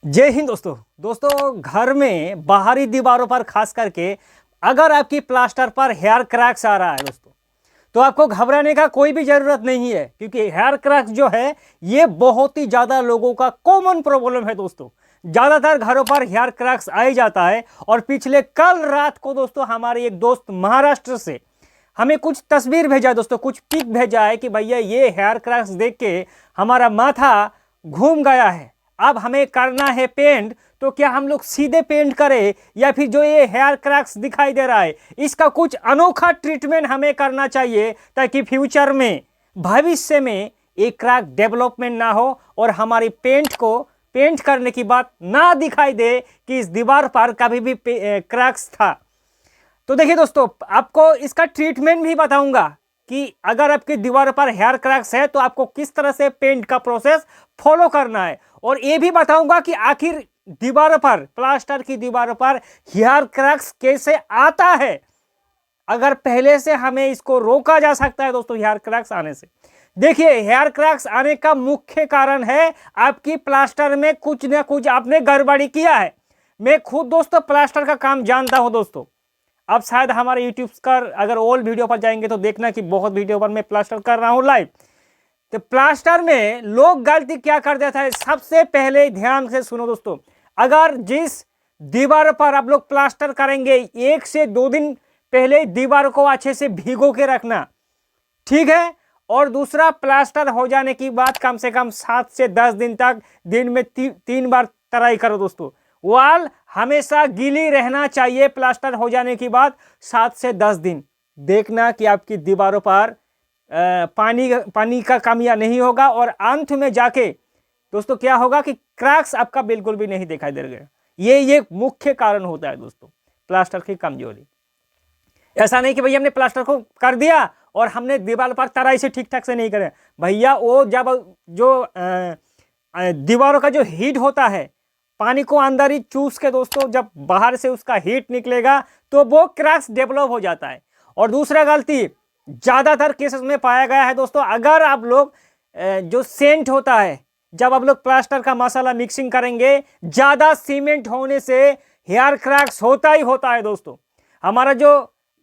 जय हिंद दोस्तों। दोस्तों, घर में बाहरी दीवारों पर खास करके अगर आपकी प्लास्टर पर हेयर क्रैक्स आ रहा है दोस्तों, तो आपको घबराने का कोई भी जरूरत नहीं है, क्योंकि हेयर क्रैक्स जो है ये बहुत ही ज्यादा लोगों का कॉमन प्रॉब्लम है दोस्तों। ज्यादातर घरों पर हेयर क्रैक्स आ ही जाता है। और पिछले कल रात को दोस्तों हमारे एक दोस्त महाराष्ट्र से हमें कुछ तस्वीर भेजा दोस्तों, कुछ पिक भेजा है कि भैया ये हेयर क्रैक्स देख के हमारा माथा घूम गया है। अब हमें करना है पेंट, तो क्या हम लोग सीधे पेंट करें या फिर जो ये हेयर क्रैक्स दिखाई दे रहा है इसका कुछ अनोखा ट्रीटमेंट हमें करना चाहिए, ताकि फ्यूचर में भविष्य में एक क्रैक डेवलपमेंट ना हो और हमारी पेंट को पेंट करने की बात ना दिखाई दे कि इस दीवार पर कभी भी क्रैक्स था। तो देखिए दोस्तों, आपको इसका ट्रीटमेंट भी बताऊंगा कि अगर आपकी दीवार पर हेयर क्रैक्स है तो आपको किस तरह से पेंट का प्रोसेस फॉलो करना है। और यह भी बताऊंगा कि आखिर दीवार पर, प्लास्टर की दीवार पर हेयर क्रैक्स कैसे आता है, अगर पहले से हमें इसको रोका जा सकता है दोस्तों हेयर क्रैक्स आने से। देखिए, हेयर क्रैक्स आने का मुख्य कारण है आपकी प्लास्टर में कुछ ना कुछ आपने गड़बड़ी किया है। मैं खुद दोस्तों प्लास्टर का काम जानता हूं दोस्तों। अब शायद हमारे यूट्यूब का अगर ओल्ड वीडियो पर जाएंगे तो देखना कि बहुत वीडियो पर मैं प्लास्टर कर रहा हूं लाइव। तो प्लास्टर में लोग गलती क्या कर देता है, सबसे पहले ध्यान से सुनो दोस्तों। अगर जिस दीवार पर आप लोग प्लास्टर करेंगे 1 से 2 दिन पहले दीवार को अच्छे से भिगो के रखना, ठीक है। और दूसरा, प्लास्टर हो जाने की बाद कम से कम 7 से 10 दिन तक दिन में 3 बार तराई करो दोस्तों। वॉल हमेशा गीली रहना चाहिए प्लास्टर हो जाने के बाद 7 से 10 दिन। देखना कि आपकी दीवारों पर पानी का कमियां नहीं होगा और अंत में जाके दोस्तों क्या होगा कि क्रैक्स आपका बिल्कुल भी नहीं दिखाई देगा। ये मुख्य कारण होता है दोस्तों प्लास्टर की कमजोरी। ऐसा नहीं कि भैया हमने प्लास्टर को कर दिया और हमने दीवार पर तराई से ठीक ठाक से नहीं करे। भैया वो जब जो दीवारों का जो हीट होता है पानी को अंदर ही चूस के दोस्तों, जब बाहर से उसका हीट निकलेगा तो वो क्रैक्स डेवलप हो जाता है। और दूसरा गलती ज्यादातर केसेस में पाया गया है दोस्तों, अगर आप लोग जो सेंट होता है, जब आप लोग प्लास्टर का मसाला मिक्सिंग करेंगे ज्यादा सीमेंट होने से हेयर क्रैक्स होता ही होता है दोस्तों। हमारा जो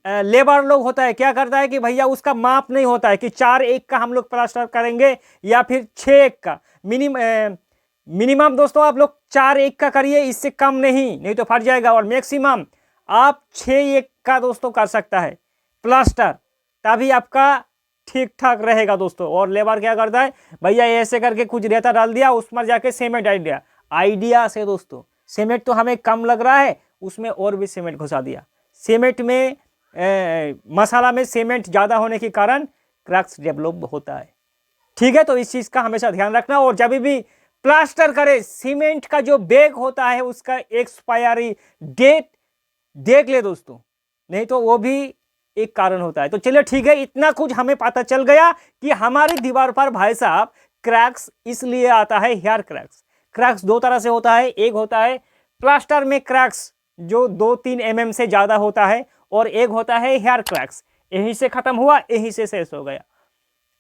लेबर लोग होता है क्या करता है कि भैया उसका माप नहीं होता है कि 4:1 का हम लोग प्लास्टर करेंगे या फिर 6:1 का। मिनिमम दोस्तों आप लोग 4:1 का करिए, इससे कम नहीं तो फट जाएगा। और मैक्सिमम आप 6:1 का दोस्तों कर सकता है प्लास्टर, तभी आपका ठीक ठाक रहेगा दोस्तों। और लेबर क्या करता है, भैया ऐसे करके कुछ रेता डाल दिया, उसमें जाके सीमेंट डाल दिया आइडिया से दोस्तों। सीमेंट तो हमें कम लग रहा है, उसमें और भी सीमेंट घुसा दिया। सीमेंट में मसाला में सीमेंट ज्यादा होने के कारण क्रैक्स डेवलप होता है, ठीक है। तो इस चीज का हमेशा ध्यान रखना। और जब भी प्लास्टर करे सीमेंट का जो बैग होता है उसका एक्सपायरी डेट देख ले दोस्तों, नहीं तो वो भी एक कारण होता है। तो चलिए ठीक है, इतना कुछ हमें पता चल गया कि हमारी दीवार पर भाई साहब क्रैक्स इसलिए आता है। हेयर क्रैक्स, क्रैक्स 2 तरह से होता है। एक होता है प्लास्टर में क्रैक्स जो 2-3 mm से ज्यादा होता है, और एक होता है हेयर क्रैक्स, यहीं से खत्म हुआ यहीं से शेष हो गया।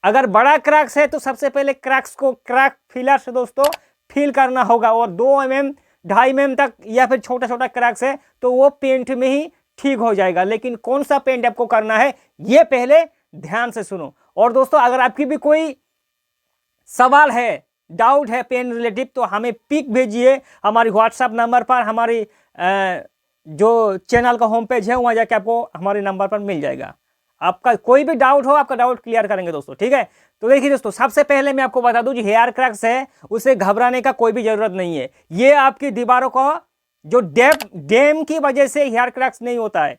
अगर बड़ा क्रैक्स है तो सबसे पहले क्रैक्स को क्रैक फिलर से दोस्तों फिल करना होगा। और 2 mm 2.5 mm तक या फिर छोटा छोटा क्रैक्स है तो वो पेंट में ही ठीक हो जाएगा। लेकिन कौन सा पेंट आपको करना है ये पहले ध्यान से सुनो। और दोस्तों अगर आपकी भी कोई सवाल है, डाउट है पेन रिलेटिव, तो हमें पिक भेजिए हमारी व्हाट्सएप नंबर पर। हमारी जो चैनल का होम पेज है वहां जाके आपको हमारे नंबर पर मिल जाएगा। आपका कोई भी डाउट हो, आपका डाउट क्लियर करेंगे दोस्तों, ठीक है। तो देखिए दोस्तों, सबसे पहले मैं आपको बता दूं जो हेयर क्रैक्स है उसे घबराने का कोई भी जरूरत नहीं है। ये आपकी दीवारों को जो डैम की वजह से हेयर क्रैक्स नहीं होता है,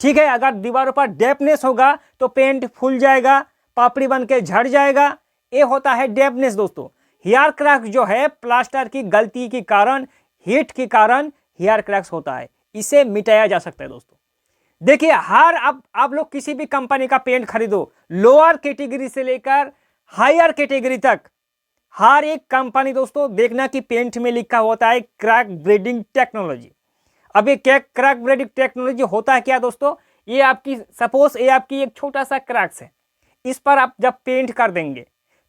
ठीक है। अगर दीवारों पर डैम्पनेस होगा तो पेंट फूल जाएगा, पापड़ी बन के झड़ जाएगा, ये होता है डैम्पनेस दोस्तों। हेयर क्रैक्स जो है प्लास्टर की गलती के कारण, हीट के कारण हेयर क्रैक्स होता है, इसे मिटाया जा सकता है दोस्तों। देखिए, हर आप लोग किसी भी कंपनी का पेंट खरीदो, लोअर कैटेगरी से लेकर हायर कैटेगरी तक, हर एक कंपनी दोस्तों देखना कि पेंट में लिखा होता है क्रैक ब्रीडिंग टेक्नोलॉजी। अब ये क्रैक ब्रीडिंग टेक्नोलॉजी होता है क्या दोस्तों, ये आपकी सपोज ये आपकी एक छोटा सा क्रैक्स है, इस पर आप जब पेंट कर देंगे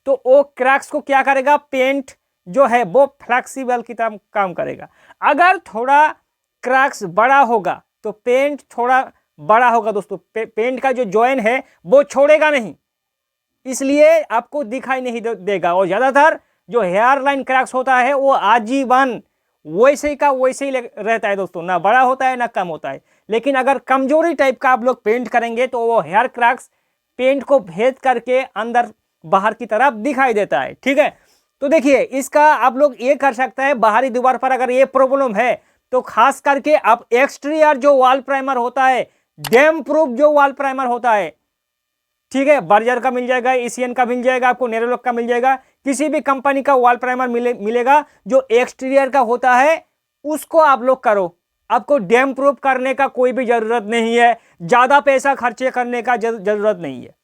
तो वो क्रैक्स को क्या करेगा, पेंट जो है वो फ्लेक्सिबल की तरह काम करेगा। अगर थोड़ा क्रैक्स बड़ा होगा तो पेंट थोड़ा बड़ा होगा दोस्तों, पेंट का जो जॉइन है वो छोड़ेगा नहीं, इसलिए आपको दिखाई नहीं देगा। और ज़्यादातर जो हेयर लाइन क्रैक्स होता है वो आजीवन वैसे ही का वैसे ही रहता है दोस्तों, ना बड़ा होता है ना कम होता है। लेकिन अगर कमजोरी टाइप का आप लोग पेंट करेंगे तो वो हेयर क्रैक्स पेंट को भेद करके अंदर बाहर की तरफ दिखाई देता है। ठीक है, तो देखिए इसका आप लोग ये कर सकते हैं, बाहरी दीवार पर अगर ये प्रॉब्लम है तो खास करके आप एक्सटीरियर जो वॉल प्राइमर होता है, डैम्प प्रूफ जो वॉल प्राइमर होता है, ठीक है, बर्जर का मिल जाएगा, एशियन का मिल जाएगा, आपको नेरोलॉक का मिल जाएगा, किसी भी कंपनी का वॉल प्राइमर मिलेगा जो एक्सटीरियर का होता है, उसको आप लोग करो। आपको डैम्प प्रूफ करने का कोई भी जरूरत नहीं है, ज्यादा पैसा खर्चे करने का जरूरत नहीं है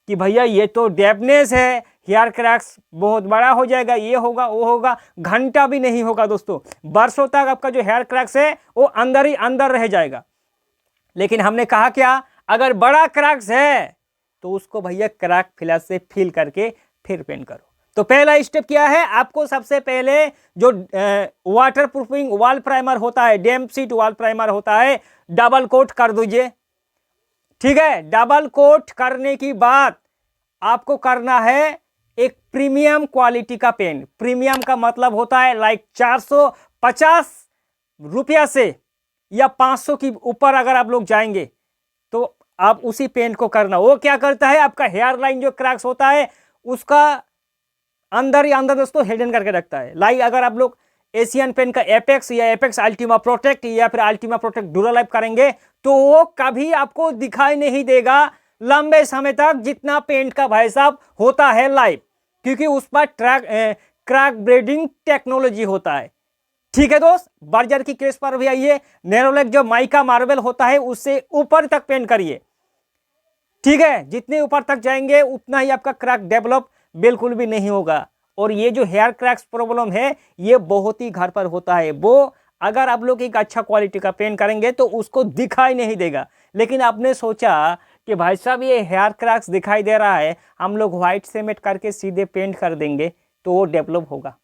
कि भैया ये तो डैम्पनेस है, हेयर क्रैक्स बहुत बड़ा हो जाएगा, ये होगा वो होगा। घंटा भी नहीं होगा दोस्तों, वर्षों तक आपका जो हेयर क्रैक्स है वो अंदर ही अंदर रह जाएगा। लेकिन हमने कहा क्या, अगर बड़ा क्रैक्स है तो उसको भैया क्रैक फिलर से फिल करके फिर पेंट करो। तो पहला स्टेप क्या है, आपको सबसे पहले जो वाटर प्रूफिंग वॉल प्राइमर होता है, डैम्प शीट वॉल प्राइमर होता है, डबल कोट कर दीजिए। ठीक है, डबल कोट करने की बाद आपको करना है एक प्रीमियम क्वालिटी का पेंट। प्रीमियम का मतलब होता है लाइक 450 रुपया से या 500 की ऊपर अगर आप लोग जाएंगे तो आप उसी पेंट को करना। वो क्या करता है, आपका हेयर लाइन जो क्रैक्स होता है उसका अंदर ही अंदर दोस्तों हिडन करके रखता है। लाइक अगर आप लोग एशियन पेन का एपेक्स या एपेक्स अल्टीमा प्रोटेक्ट या फिर अल्टीमा प्रोटेक्ट ड्यूरालाइफ करेंगे तो वो कभी आपको दिखाई नहीं देगा लंबे समय तक, जितना पेंट का भाई साहब होता है लाइव, क्योंकि उस पर क्रैक ब्रेडिंग टेक्नोलॉजी होता है। ठीक है दोस्त, बर्जर की केस पर भी आइए, नेरोलैक जो माइका मार्बल होता है उससे ऊपर तक पेंट करिए। ठीक है, जितने ऊपर तक जाएंगे उतना ही आपका क्रैक डेवलप बिल्कुल भी नहीं होगा। और ये जो हेयर क्रैक्स प्रॉब्लम है ये बहुत ही घर पर होता है, वो अगर आप लोग एक अच्छा क्वालिटी का पेंट करेंगे तो उसको दिखाई नहीं देगा। लेकिन आपने सोचा कि भाई साहब ये हेयर क्रैक्स दिखाई दे रहा है, हम लोग व्हाइट सीमेंट करके सीधे पेंट कर देंगे तो वो डेवलप होगा,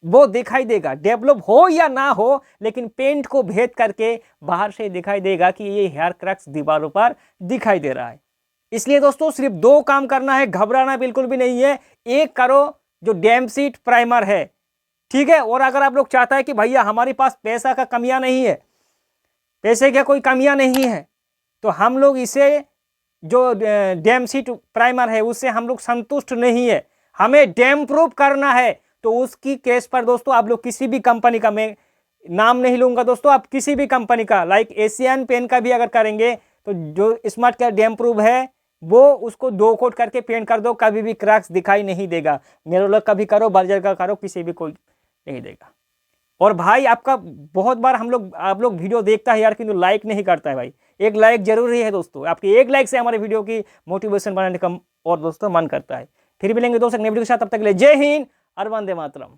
वो दिखाई देगा। डेवलप हो या ना हो, लेकिन पेंट को भेद करके बाहर से दिखाई देगा कि ये हेयर क्रैक्स दीवारों पर दिखाई दे रहा है। इसलिए दोस्तों सिर्फ दो काम करना है, घबराना बिल्कुल भी नहीं है। एक करो जो डैम्प शीट प्राइमर है, ठीक है। और अगर आप लोग चाहता है कि भैया हमारे पास पैसा का कमियां नहीं है, पैसे की कोई कमियां नहीं है, तो हम लोग इसे जो डैम्प शीट प्राइमर है उससे हम लोग संतुष्ट नहीं है, हमें डैम्प प्रूफ करना है, तो उसकी केस पर दोस्तों आप लोग किसी भी कंपनी का, मैं नाम नहीं लूंगा दोस्तों, आप किसी भी कंपनी का लाइक एशियन पेन का भी अगर करेंगे तो जो स्मार्ट केयर डैम्प प्रूफ है वो उसको 2 कोट करके पेंट कर दो, कभी भी क्रैक्स दिखाई नहीं देगा। नेरोलैक का भी करो, बर्जर का करो, किसी भी कोई नहीं देगा। और भाई आपका बहुत बार आप लोग वीडियो देखता है यार, किंतु लाइक नहीं करता है भाई। एक लाइक जरूरी है दोस्तों, आपकी एक लाइक से हमारे वीडियो की मोटिवेशन बनाने का और दोस्तों मन करता है। फिर मिलेंगे दोस्तों नए वीडियो के साथ, तब तक के लिए जय हिंद और वंदे मातरम।